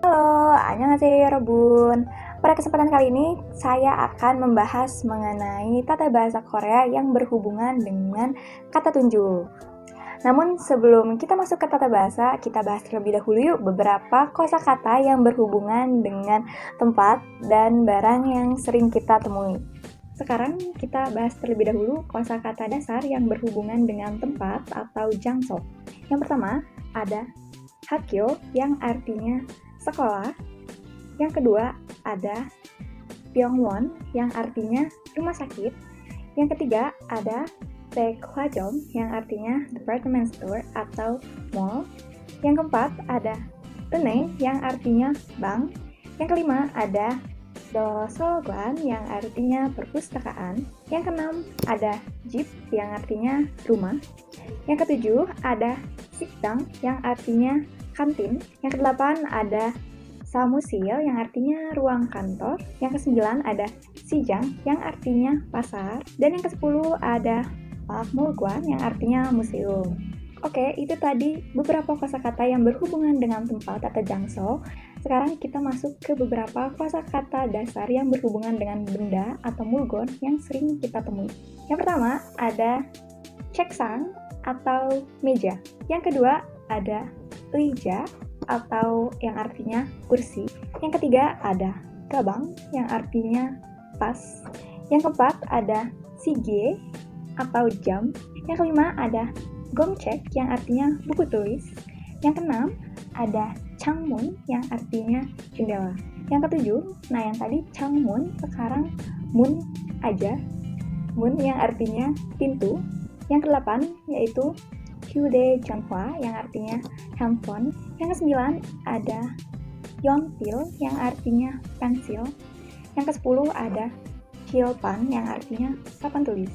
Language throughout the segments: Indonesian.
Halo, annyeonghaseyo 여러분. Pada kesempatan kali ini, saya akan membahas mengenai tata bahasa Korea yang berhubungan dengan kata tunjuk. Namun sebelum kita masuk ke tata bahasa, kita bahas terlebih dahulu yuk beberapa kosakata yang berhubungan dengan tempat dan barang yang sering kita temui. Sekarang kita bahas terlebih dahulu kosakata dasar yang berhubungan dengan tempat atau jangso. Yang pertama ada hakyo yang artinya sekolah. Yang kedua ada Byungwon yang artinya rumah sakit. Yang ketiga ada 백화점 yang artinya department store atau mall. Yang keempat ada 은행 yang artinya bank. Yang kelima ada 도서관 yang artinya perpustakaan. Yang keenam ada 집 yang artinya rumah. Yang ketujuh ada 식당 yang artinya kantin. Yang kedelapan ada samusil yang artinya ruang kantor. Yang kesembilan ada sijang yang artinya pasar. Dan yang kesepuluh ada 박물관 yang artinya museum. Oke, itu tadi beberapa kosakata yang berhubungan dengan tempat atau jangso. Sekarang kita masuk ke beberapa kosakata dasar yang berhubungan dengan benda atau mulgon yang sering kita temui. Yang pertama ada 책상 atau meja. Yang kedua ada 의자 atau yang artinya kursi. Yang ketiga ada gaban yang artinya tas. Yang keempat ada sige atau jam. Yang kelima ada gomcek yang artinya buku tulis. Yang keenam ada 창문 yang artinya jendela. Yang ketujuh, nah yang tadi 창문, sekarang mun aja. Mun yang artinya pintu. Yang kedelapan yaitu 휴대전화 yang artinya handphone. Yang kesembilan ada 연필 yang artinya pensil. Yang kesepuluh ada 필판 yang artinya papan tulis.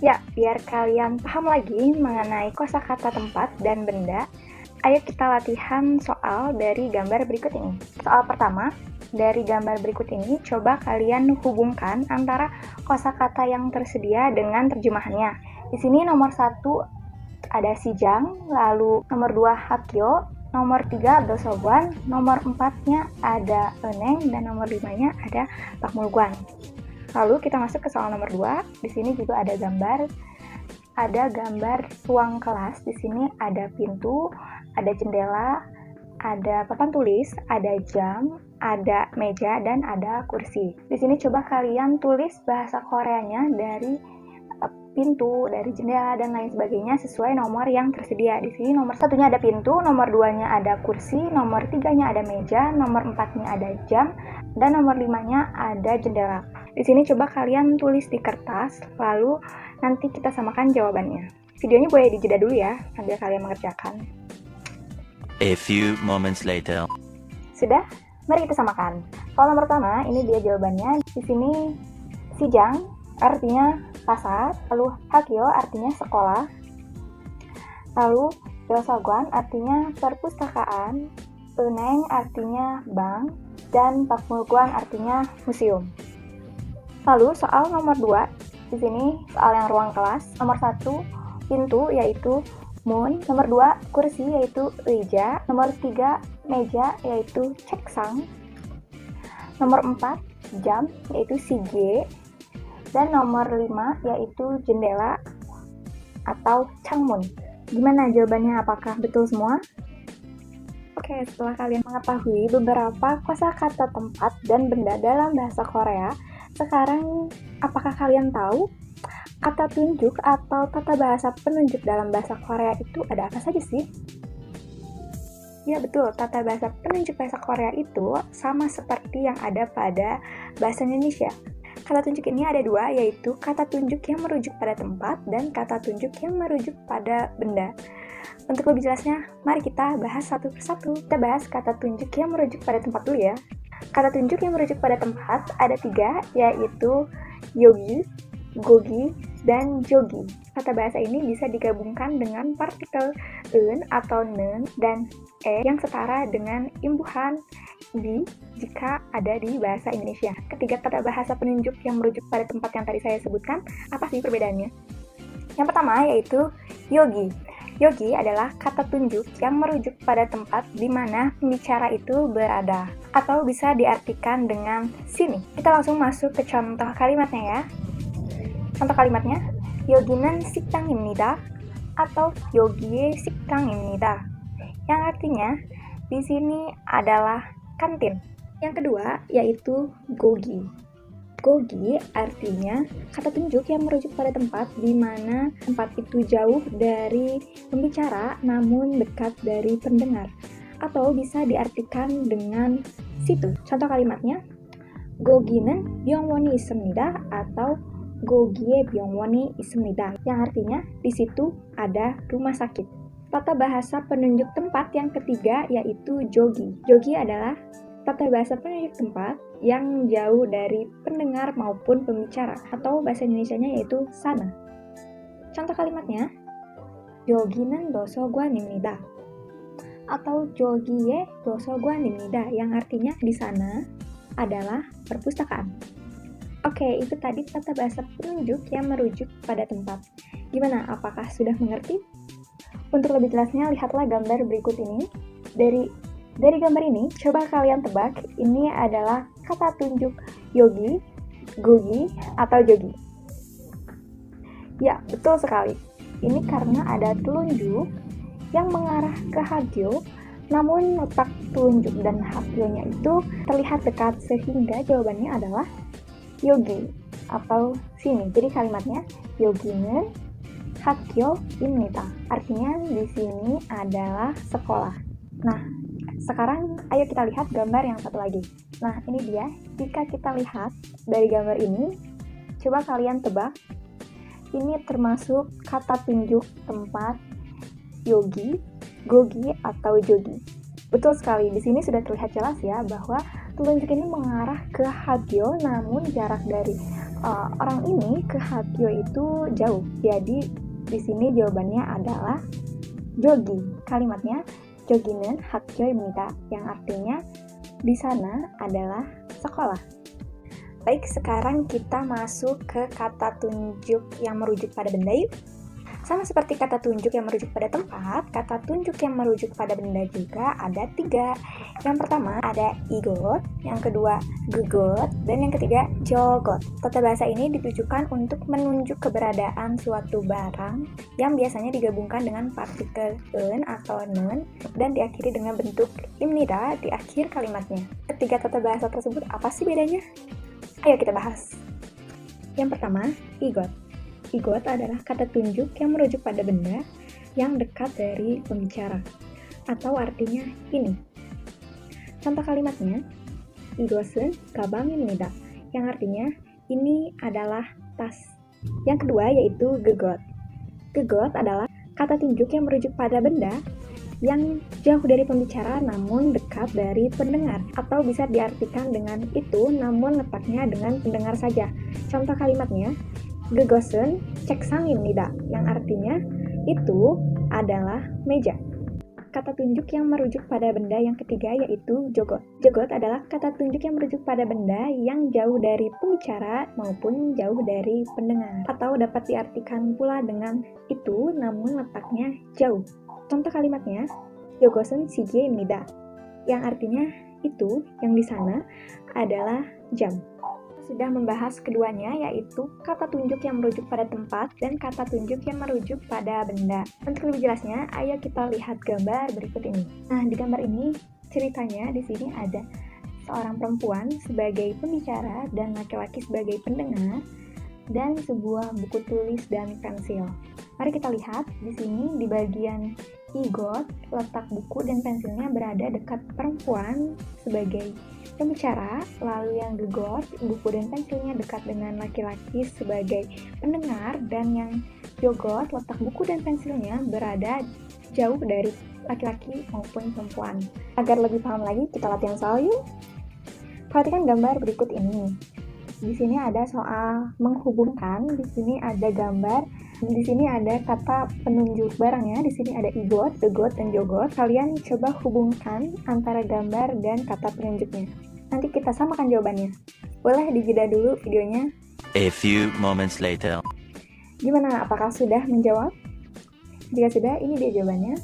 Ya, biar kalian paham lagi mengenai kosakata tempat dan benda, ayo kita latihan soal dari gambar berikut ini. Soal pertama, dari gambar berikut ini, coba kalian hubungkan antara kosakata yang tersedia dengan terjemahannya. Di sini nomor 1 ada sijang, lalu nomor 2 hakyo, nomor 3 dosoban, nomor 4-nya ada 은행, dan nomor 5-nya ada 박물관. Lalu kita masuk ke soal nomor 2. Di sini juga ada gambar ruang kelas. Di sini ada pintu, ada jendela, ada papan tulis, ada jam, ada meja, dan ada kursi. Di sini coba kalian tulis bahasa Koreanya dari pintu, dari jendela, dan lain sebagainya sesuai nomor yang tersedia. Di sini nomor 1-nya ada pintu, nomor 2-nya ada kursi, nomor 3-nya ada meja, nomor 4-nya ada jam, dan nomor 5-nya ada jendela. Di sini coba kalian tulis di kertas, lalu nanti kita samakan jawabannya. Videonya boleh dijeda dulu ya, sambil kalian mengerjakan. A few moments later. Sudah? Mari kita samakan. Soal nomor pertama, ini dia jawabannya. Di sini sijang artinya pasar, lalu hakyo artinya sekolah, lalu dosogon artinya perpustakaan, 은행 artinya bank, dan 박물관 artinya museum. Lalu soal nomor 2, di sini soal yang ruang kelas. Nomor 1 pintu yaitu mun, nomor 2 kursi yaitu 의자, nomor 3 meja yaitu 책상, nomor 4 jam yaitu sige, dan nomor 5 yaitu jendela atau 창문. Gimana jawabannya? Apakah betul semua? Oke, setelah kalian mengetahui beberapa kosakata tempat dan benda dalam bahasa Korea, sekarang apakah kalian tahu kata tunjuk atau tata bahasa penunjuk dalam bahasa Korea itu ada apa saja sih? Ya betul, tata bahasa penunjuk bahasa Korea itu sama seperti yang ada pada bahasa Indonesia. Kata tunjuk ini ada dua, yaitu kata tunjuk yang merujuk pada tempat dan kata tunjuk yang merujuk pada benda. Untuk lebih jelasnya, mari kita bahas satu persatu. Kita bahas kata tunjuk yang merujuk pada tempat dulu ya. Kata tunjuk yang merujuk pada tempat ada 3, yaitu yogi, gogi, dan jogi. Kata bahasa ini bisa digabungkan dengan partikel un atau nen dan yang setara dengan imbuhan di jika ada di bahasa Indonesia. Ketiga kata bahasa penunjuk yang merujuk pada tempat yang tadi saya sebutkan, apa sih perbedaannya? Yang pertama yaitu yogi. Yogi adalah kata tunjuk yang merujuk pada tempat di mana pembicara itu berada, atau bisa diartikan dengan sini. Kita langsung masuk ke contoh kalimatnya ya. Contoh kalimatnya, 여기는 식당입니다 atau 여기에 식당입니다, yang artinya di sini adalah kantin. Yang kedua yaitu gogi. Gogi artinya kata tunjuk yang merujuk pada tempat di mana tempat itu jauh dari pembicara namun dekat dari pendengar, atau bisa diartikan dengan situ. Contoh kalimatnya, 고기는 병원이 있습니다 atau gogi에 병원이 있습니다, yang artinya di situ ada rumah sakit. Tata bahasa penunjuk tempat yang ketiga yaitu jogi. Jogi adalah tata bahasa penunjuk tempat yang jauh dari pendengar maupun pembicara, atau bahasa Indonesianya yaitu sana. Contoh kalimatnya, 여기는 도서관입니다 atau 저기에 도서관입니다, yang artinya di sana adalah perpustakaan. Oke, itu tadi tata bahasa penunjuk yang merujuk pada tempat. Gimana, apakah sudah mengerti? Untuk lebih jelasnya, lihatlah gambar berikut ini. Dari gambar ini, coba kalian tebak, ini adalah kata tunjuk yogi, gogi, atau jogi. Ya, betul sekali. Ini karena ada telunjuk yang mengarah ke hagyo, namun letak telunjuk dan hagyonya itu terlihat dekat, sehingga jawabannya adalah yogi atau sini. Jadi kalimatnya, yogi는 학교입니다. Artinya di sini adalah sekolah. Nah, sekarang ayo kita lihat gambar yang satu lagi. Nah, ini dia. Jika kita lihat dari gambar ini, coba kalian tebak, ini termasuk kata tunjuk tempat yogi, gogi, atau jogi. Betul sekali, di sini sudah terlihat jelas ya bahwa telunjuk ini mengarah ke hagyo, namun jarak dari orang ini ke hagyo itu jauh. Jadi di sini jawabannya adalah jogi. Kalimatnya 여기는 학교입니다, yang artinya di sana adalah sekolah. Baik, sekarang kita masuk ke kata tunjuk yang merujuk pada benda yuk. Sama seperti kata tunjuk yang merujuk pada tempat, kata tunjuk yang merujuk pada benda juga ada 3. Yang pertama ada igot, yang kedua gegot, dan yang ketiga jogot. Tata bahasa ini ditujukan untuk menunjuk keberadaan suatu barang yang biasanya digabungkan dengan partikel en atau nun dan diakhiri dengan bentuk imnida di akhir kalimatnya. Ketiga tata bahasa tersebut apa sih bedanya? Ayo kita bahas. Yang pertama, igot. Igot adalah kata tunjuk yang merujuk pada benda yang dekat dari pembicara, atau artinya ini. Contoh kalimatnya, 이것은 가방입니다, yang artinya ini adalah tas. Yang kedua yaitu gegot. Gegot adalah kata tunjuk yang merujuk pada benda yang jauh dari pembicara namun dekat dari pendengar, atau bisa diartikan dengan itu namun letaknya dengan pendengar saja. Contoh kalimatnya, 그것은 책상입니다, yang artinya itu adalah meja. Kata tunjuk yang merujuk pada benda yang ketiga yaitu jogot. Jogot adalah kata tunjuk yang merujuk pada benda yang jauh dari pembicara maupun jauh dari pendengar, atau dapat diartikan pula dengan itu namun letaknya jauh. Contoh kalimatnya, 요것은 시계입니다, yang artinya itu yang di sana adalah jam. Sudah membahas keduanya, yaitu kata tunjuk yang merujuk pada tempat dan kata tunjuk yang merujuk pada benda. Untuk lebih jelasnya, ayo kita lihat gambar berikut ini. Nah, di gambar ini ceritanya di sini ada seorang perempuan sebagai pembicara dan laki-laki sebagai pendengar, dan sebuah buku tulis dan pensil. Mari kita lihat di sini di bagian igot, letak buku dan pensilnya berada dekat perempuan sebagai pembicara, lalu yang gegot, buku dan pensilnya dekat dengan laki-laki sebagai pendengar, dan yang jogot, letak buku dan pensilnya berada jauh dari laki-laki maupun perempuan. Agar lebih paham lagi, kita latihan soal yuk. Perhatikan gambar berikut ini. Di sini ada soal menghubungkan, di sini ada gambar, di sini ada kata penunjuk barangnya, di sini ada igot, gegot, dan jogot. Kalian coba hubungkan antara gambar dan kata penunjuknya. Nanti kita samakan jawabannya. Boleh dijeda dulu videonya. A few moments later. Gimana, apakah sudah menjawab? Jika sudah, ini dia jawabannya.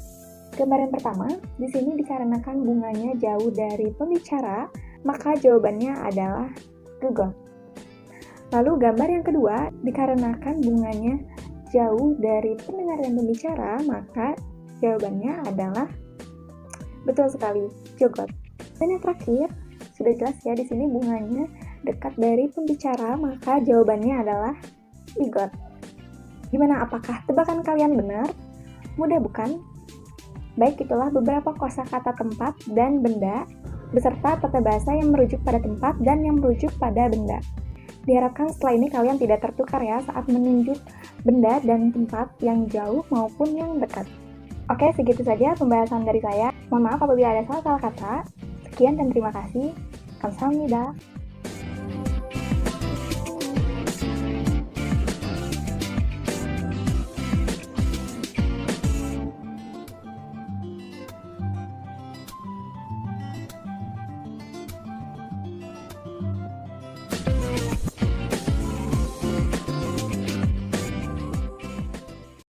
Gambar yang pertama, di sini dikarenakan bunganya jauh dari pembicara, maka jawabannya adalah gegot. Lalu gambar yang kedua, dikarenakan bunganya jauh dari pendengar dan pembicara, maka jawabannya adalah betul sekali, jogot. Dan yang terakhir, sudah jelas ya di sini bunganya dekat dari pembicara, maka jawabannya adalah igot. Gimana, apakah tebakan kalian benar? Mudah bukan? Baik, itulah beberapa kosakata tempat dan benda beserta tata bahasa yang merujuk pada tempat dan yang merujuk pada benda. Diharapkan setelah ini kalian tidak tertukar ya saat menunjuk benda dan tempat yang jauh maupun yang dekat. Oke, segitu saja pembahasan dari saya. Mohon maaf apabila ada salah-salah kata. Sekian dan terima kasih. Kamsahamnida.